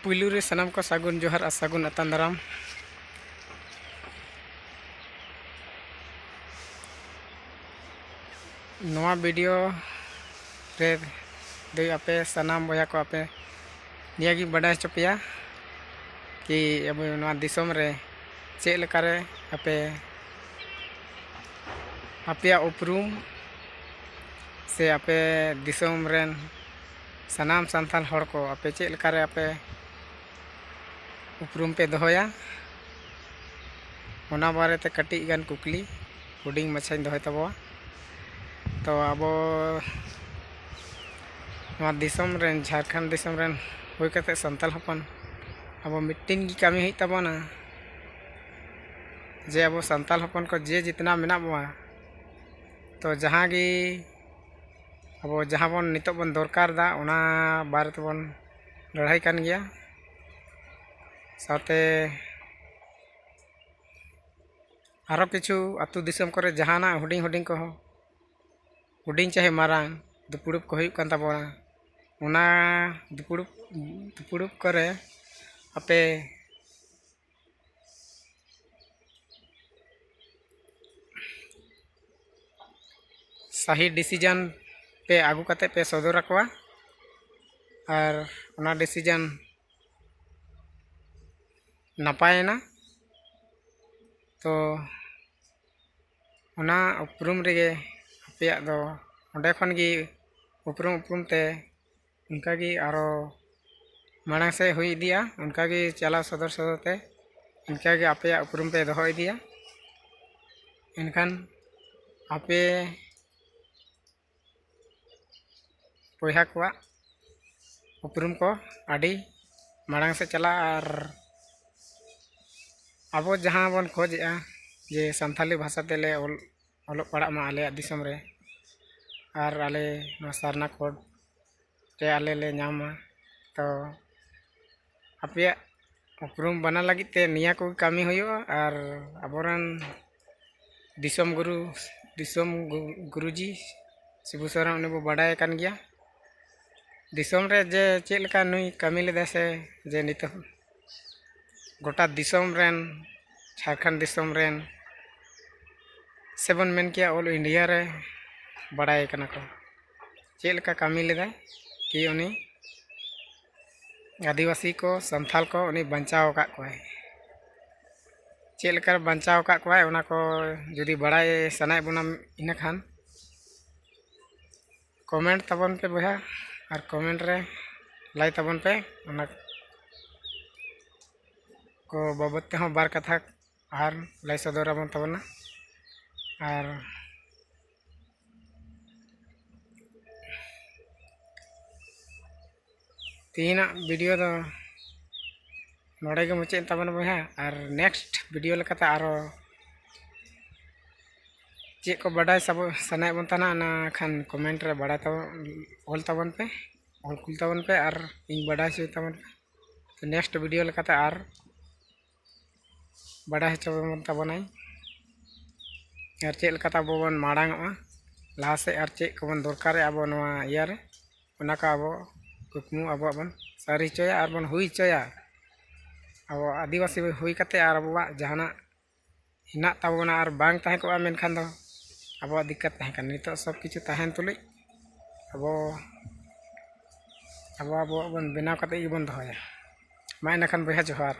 पुलू रे सनम को सागुन जोहर आ सागुन अतान दाराम। नवा वीडियो रे दे आपे सनाम बया को आपे नियागी बड़ा चपिया कि अब नवा दिसोम रे चे लेकारे आपे आपे उपरूम से आपे दिसोम रेन सनाम संथाल हड़ को आपे चे लेकारे आपे उपरूम पे दोया ओना बारे ते कटी गान कुकली हुडिंग मछाई दोय तबवा। तो अब दिसोम रेन झारखंड दिसोम रेन हुई कते संताल हपन अब मिट्टिन की कमी हुई तबना जे अब संताल हपन को जे जितना मेना बवा तो जहाँ गी अब जहाँ बन नितो बन दरकार दा ओना बारे तबन लड़ाई कान गया साथे आरो किछु अतु दिसोम करे जहाना हुडिंग हुडिंग को हुडिंग चाहे मारांग दुपुड़ुप को हुई कान तबना ओना दुपुड़ुप करे आपे सही डिसीजन पे आगू कते पे सदर रखवा और ओना डिसीजन नपायना तो ओना उपरूम रे आपे दो ओंडे खन गी उपरूम ते उनका गी आरो मांग से हुई दिया उनका गी चला सदर ते इनका गी आपे उपरूम पे दोहो दिया इनखान आपे पोहा को उपरूम को आड़ी मांग से चला और अब जहाँ बन खोजा जे संथाली भाषा तेले ओल पड़ा मा आले दिसम रे और आले सारना कोड ते आले ले नामा तो आपे उपरूम बना लगी ते निया को कमी हुई और अबरन दिसम गुरुजी शिबू सोरेन उन्हें बो बड़ाय कान गया दिसम रे जे चेल का नुई कमी ले से जे नित गोटा दिसम रेन झारखंड दिसम रेन सेवन मेन किया ऑल इंडिया रे बड़ाय कना को चेल का कमी ले कि उनी आदिवासी को संथाल को उनी बंचाव का कोय चेल कर बंचाव का कोय उना को जुदी बड़ाय सनाय बुना इन खान कमेंट तबन पे बहा और कमेंट रे लाई तबन पे उना को बाबत ते हो बार कथा और लाई सदर बन तबना और तीन वीडियो दो नोड़े के मुचे तबन बहा और नेक्स्ट वीडियो लेकाते आरो चे को बड़ाई सब सनाय बन तना ना खान कमेंट रे बड़ा तब ऑल तबन पे ऑल कुल तबन पे और इन बड़ा से तबन पे तो नेक्स्ट वीडियो लेकाते और बड़ा चबन तबनाई और चे लेकाता बन माड़ांग लहा से और चे को बन दरकार अब नवा इयारे ओना का अब कुकमु अब बन सारी चोया और बन हुई चोया अब आदिवासी हुई कते और अब जहाना हिना तबना और बांग ताहे को मेनखान दो अब दिक्कत ताहे kan नितो सब किछु ताहेन तुलि अब बन बेनाव कते बन दोया मा इनाखान बया जोहार।